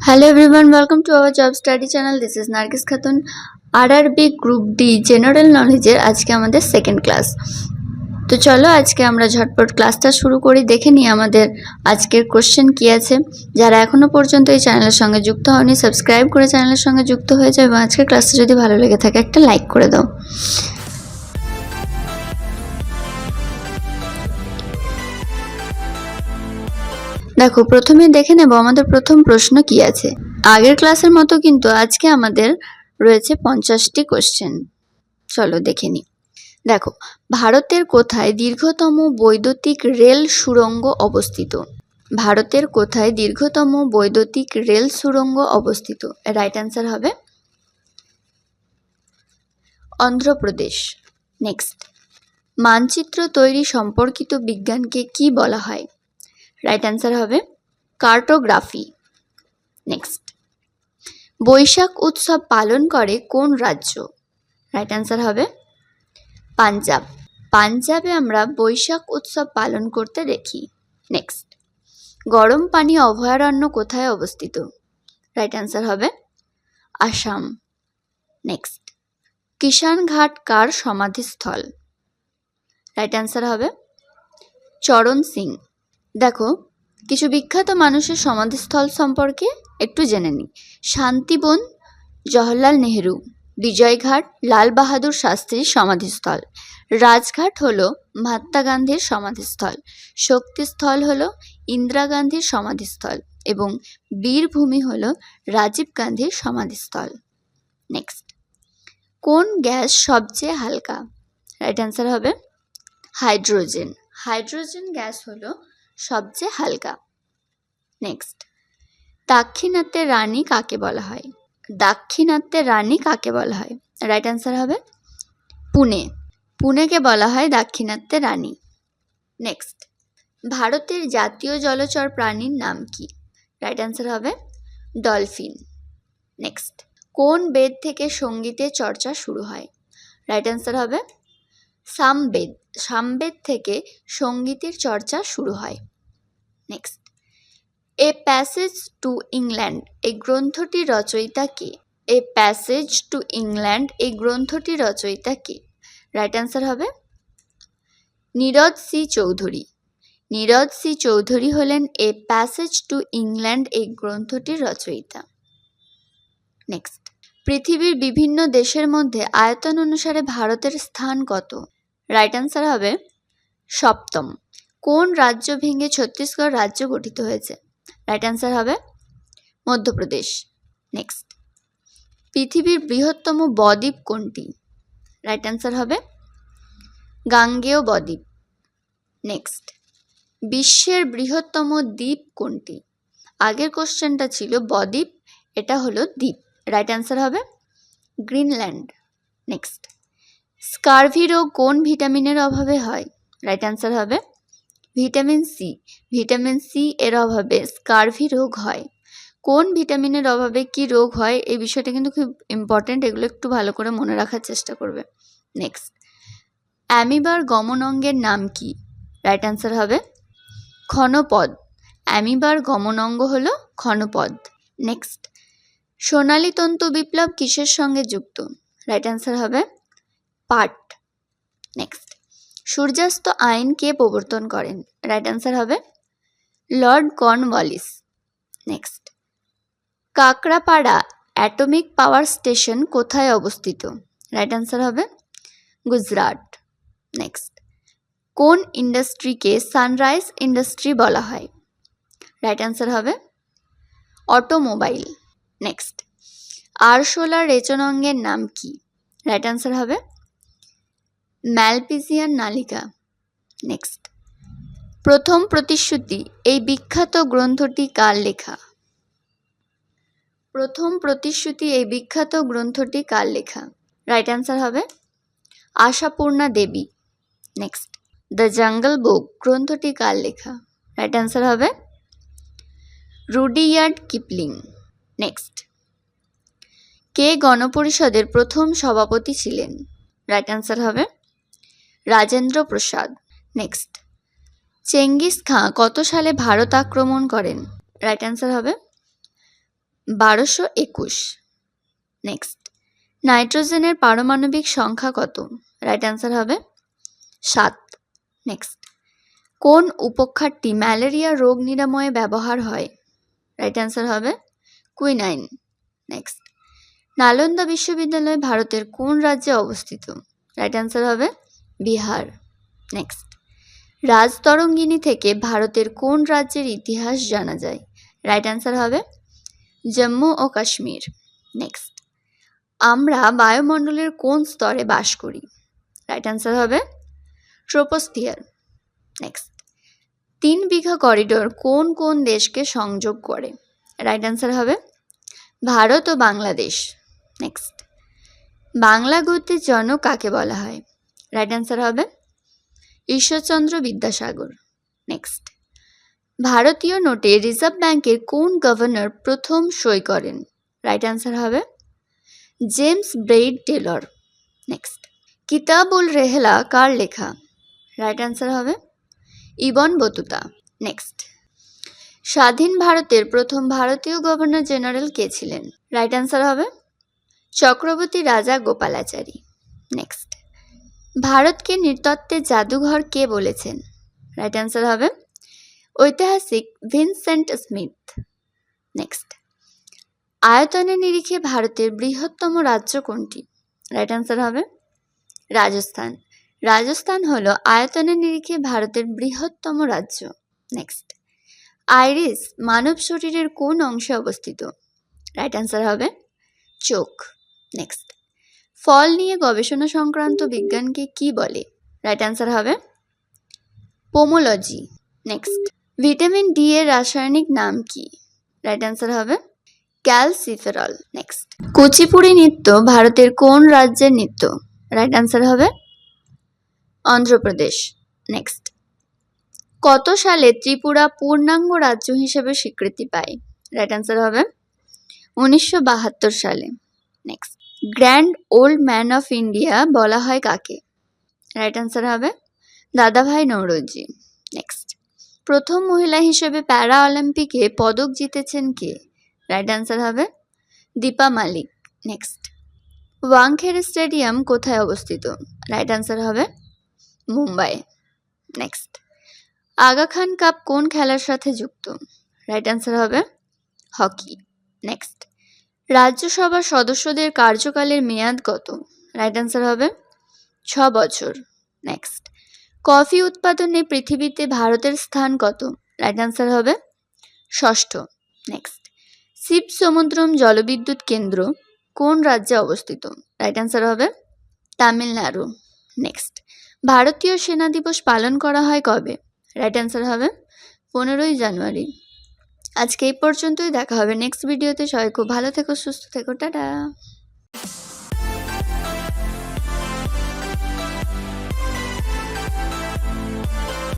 Hello everyone, welcome to our job study channel. This is Nargis Khatun. RRB Group D general নলেজের আজকে আমাদের second class. তো চলো আজকে আমরা ঝটপট ক্লাসটা শুরু করি। দেখে নিই আমাদের আজকের কোশ্চেন কি আছে। যারা এখনো পর্যন্ত এই চ্যানেলের সঙ্গে যুক্ত হয়নি, সাবস্ক্রাইব করে চ্যানেলের সঙ্গে যুক্ত হয়ে যাও এবং আজকের ক্লাসটা যদি ভালো লেগে থাকে একটা লাইক করে দাও। দেখো, প্রথমে দেখে নেব আমাদের প্রথম প্রশ্ন কি আছে। আগের ক্লাসের মতো কিন্তু আজকে আমাদের রয়েছে 50টি কোশ্চেন। চলো দেখে নিই। দেখো, ভারতের কোথায় দীর্ঘতম বৈদ্যুতিক রেল সুড়ঙ্গ অবস্থিত? ভারতের কোথায় দীর্ঘতম বৈদ্যুতিক রেল সুড়ঙ্গ অবস্থিত? রাইট অ্যান্সার হবে অন্ধ্রপ্রদেশ। নেক্সট, মানচিত্র তৈরি সম্পর্কিত বিজ্ঞানকে কি বলা হয়? রাইট অ্যান্সার হবে কার্টোগ্রাফি। নেক্সট, বৈশাখ উৎসব পালন করে কোন রাজ্য? রাইট অ্যান্সার হবে পাঞ্জাব। পাঞ্জাবে আমরা বৈশাখ উৎসব পালন করতে দেখি। নেক্সট, গরম পানি অভয়ারণ্য কোথায় অবস্থিত? রাইট অ্যান্সার হবে আসাম। নেক্সট, কিষান ঘাট কার সমাধিস্থল? রাইট অ্যান্সার হবে চরণ সিং। দেখো, কিছু বিখ্যাত মানুষের সমাধিস্থল সম্পর্কে একটু জেনে নিই। শান্তিবন জওহরলাল নেহেরু, বিজয়ঘাট লাল বাহাদুর শাস্ত্রীর সমাধিস্থল, রাজঘাট হলো মহাত্মা গান্ধীর সমাধিস্থল, শক্তিস্থল হলো ইন্দিরা গান্ধীর সমাধিস্থল এবং বীরভূমি হলো রাজীব গান্ধীর সমাধিস্থল। নেক্সট, কোন গ্যাস সবচেয়ে হালকা? রাইট অ্যান্সার হবে হাইড্রোজেন। হাইড্রোজেন গ্যাস হলো সবচেয়ে হালকা। নেক্সট, দাক্ষিণাত্যের রানী কাকে বলা হয়? দাক্ষিণাত্যের রানী কাকে বলা হয়? রাইট অ্যান্সার হবে পুনে। পুনেকে বলা হয় দাক্ষিণাত্যের রানী। নেক্সট, ভারতের জাতীয় জলচর প্রাণীর নাম কি? রাইট অ্যান্সার হবে ডলফিন। নেক্সট, কোন বেদ থেকে সঙ্গীতের চর্চা শুরু হয়? রাইট অ্যান্সার হবে সামবেদ। সামবেদ থেকে সঙ্গীতের চর্চা শুরু হয়। Next, a passage to England এই গ্রন্থটির রচয়িতা কে? এ প্যাসেজ টু ইংল্যান্ড এই গ্রন্থটির রচয়িতা কে? রাইট অ্যান্সার হবে নীরদ সি চৌধুরী। নীরদ সি চৌধুরী হলেন এ প্যাসেজ টু ইংল্যান্ড এই গ্রন্থটির রচয়িতা। নেক্সট, পৃথিবীর বিভিন্ন দেশের মধ্যে আয়তন অনুসারে ভারতের স্থান কত? রাইট অ্যান্সার হবে সপ্তম। কোন রাজ্য ভেঙে ছত্তিশগড় রাজ্য গঠিত হয়েছে? রাইট অ্যান্সার হবে মধ্যপ্রদেশ। নেক্সট, পৃথিবীর বৃহত্তম বদ্বীপ কোনটি? রাইট অ্যান্সার হবে গাঙ্গেয় বদ্বীপ। নেক্সট, বিশ্বের বৃহত্তম দ্বীপ কোনটি? আগের কোশ্চেনটা ছিল বদ্বীপ, এটা হলো দ্বীপ। রাইট অ্যান্সার হবে গ্রিনল্যান্ড। নেক্সট, স্কারভি রোগ কোন ভিটামিনের অভাবে হয়? রাইট অ্যান্সার হবে ভিটামিন সি। ভিটামিন সি এর অভাবে স্কারভি রোগ হয়। কোন ভিটামিনের অভাবে কি রোগ হয় এই বিষয়টা কিন্তু খুব ইম্পর্টেন্ট, এগুলো একটু ভালো করে মনে রাখার চেষ্টা করবে। নেক্সট, অ্যামিবার গমন অঙ্গের নাম কি? রাইট অ্যান্সার হবে ক্ষণপদ। অ্যামিবার গমন অঙ্গ হলো ক্ষণপদ। নেক্সট, সোনালী তন্তু বিপ্লব কিসের সঙ্গে যুক্ত? রাইট অ্যান্সার হবে পাট। নেক্সট, সূর্যাস্ত আইন কে প্রবর্তন করেন? রাইট অ্যান্সার হবে Lord Cornwallis. Next, Kakrapar atomic power station কোথায় অবস্থিত? রাইট অ্যান্সার হবে গুজরাট। নেক্সট, কোন ইন্ডাস্ট্রিকে সানরাইজ ইন্ডাস্ট্রি বলা হয়? রাইট অ্যান্সার হবে অটোমোবাইল। নেক্সট, আরশোলার রেচনাঙ্গের নাম কি? রাইট অ্যান্সার হবে ম্যালপিজিয়ান নালিকা। নেক্সট, প্রথম প্রতিশ্রুতি এই বিখ্যাত গ্রন্থটি কার লেখা? প্রথম প্রতিশ্রুতি এই বিখ্যাত গ্রন্থটি কার লেখা? রাইট অ্যান্সার হবে আশাপূর্ণা দেবী। নেক্সট, দ্য জঙ্গল বুক গ্রন্থটি কার লেখা? রাইট অ্যান্সার হবে রুডিয়ার্ড কিপলিং। নেক্সট, কে গণপরিষদের প্রথম সভাপতি ছিলেন? রাইট অ্যান্সার হবে রাজেন্দ্র প্রসাদ। নেক্সট, চেঙ্গিস খাঁ কত সালে ভারত আক্রমণ করেন? রাইট অ্যান্সার হবে 1221। নেক্সট, নাইট্রোজেনের পারমাণবিক সংখ্যা কত? রাইট অ্যান্সার হবে 7। নেক্সট, কোন উপখাতটি ম্যালেরিয়া রোগ নিরাময়ে ব্যবহার হয়? রাইট অ্যান্সার হবে কুইনাইন। নেক্সট, নালন্দা বিশ্ববিদ্যালয় ভারতের কোন রাজ্যে অবস্থিত? রাইট অ্যান্সার হবে বিহার। নেক্সট, রাজতরঙ্গিনী থেকে ভারতের কোন রাজ্যের ইতিহাস জানা যায়? রাইট অ্যান্সার হবে জম্মু ও কাশ্মীর। নেক্সট, আমরা বায়ুমণ্ডলের কোন স্তরে বাস করি? রাইট অ্যান্সার হবে ট্রোপোস্ফিয়ার। নেক্সট, 3 বিঘা করিডোর কোন কোন দেশকে সংযোগ করে? রাইট অ্যান্সার হবে ভারত ও বাংলাদেশ। নেক্সট, বাংলা গদ্যের জনক কাকে বলা হয়? রাইট অ্যান্সার হবে ঈশ্বরচন্দ্র বিদ্যাসাগর। নেক্সট, ভারতীয় নোটে রিজার্ভ ব্যাংকের কোন গভর্নর প্রথম সই করেন? রাইট অ্যান্সার হবে জেমস ব্রেইড টেলর। নেক্সট, কিতাবুল রেহলা কার লেখা? রাইট অ্যান্সার হবে ইবন বতুতা। নেক্সট, স্বাধীন ভারতের প্রথম ভারতীয় গভর্নর জেনারেল কে ছিলেন? রাইট অ্যান্সার হবে চক্রবর্তী রাজা গোপালাচারী। নেক্সট, ভারতকে নৃতত্ত্বের জাদুঘর কে বলেছেন? রাইট অ্যান্সার হবে ঐতিহাসিক ভিনসেন্ট স্মিথ। নেক্সট, আয়তনের নিরিখে ভারতের বৃহত্তম রাজ্য কোনটি? রাইট অ্যান্সার হবে রাজস্থান। রাজস্থান হলো আয়তনের নিরিখে ভারতের বৃহত্তম রাজ্য। নেক্সট, আইরিস মানব শরীরের কোন অংশে অবস্থিত? রাইট অ্যান্সার হবে চোখ। নেক্সট, ফল নিয়ে গবেষণা সংক্রান্ত বিজ্ঞানকে কি বলে? রাইট অ্যান্সার হবে পোমোলজি। নেক্সট, ভিটামিন ডি এর রাসায়নিক নাম কি? রাইট অ্যান্সার হবে ক্যালসিফেরল। নেক্সট, কুচিপুড়ি নৃত্য ভারতের কোন রাজ্যের নৃত্য? রাইট অ্যান্সার হবে অন্ধ্রপ্রদেশ। নেক্সট, কত সালে ত্রিপুরা পূর্ণাঙ্গ রাজ্য হিসেবে স্বীকৃতি পায়? রাইট অ্যান্সার হবে 1972 সালে। Next, grand old man of India বলা হয় কাকে? রাইট অ্যান্সার হবে দাদাভাই নৌরোজি। নেক্সট, প্রথম মহিলা হিসেবে প্যারা অলিম্পিকে পদক জিতেছেন কে? রাইট অ্যান্সার হবে দীপা মালিক। নেক্সট, ওয়াংখেড়ে স্টেডিয়াম কোথায় অবস্থিত? রাইট অ্যান্সার হবে মুম্বাই। নেক্সট, আগা খান কাপ কোন খেলার সাথে যুক্ত? রাইট অ্যান্সার হবে হকি। নেক্সট, রাজ্যসভার সদস্যদের কার্যকালের মেয়াদ কত? রাইট অ্যান্সার হবে 6 বছর। নেক্সট, কফি উৎপাদনে পৃথিবীতে ভারতের স্থান কত? রাইট অ্যান্সার হবে 6ষ্ঠ। নেক্সট, শিব সমুদ্রম জলবিদ্যুৎ কেন্দ্র কোন রাজ্যে অবস্থিত? রাইট অ্যান্সার হবে তামিলনাড়ু। নেক্সট, ভারতীয় সেনা দিবস পালন করা হয় কবে? রাইট অ্যান্সার হবে 15ই জানুয়ারি। আজকে এই পর্যন্তই, দেখা হবে নেক্সট ভিডিওতে। সবাই খুব ভালো থেকো, সুস্থ থেকো, টাটা।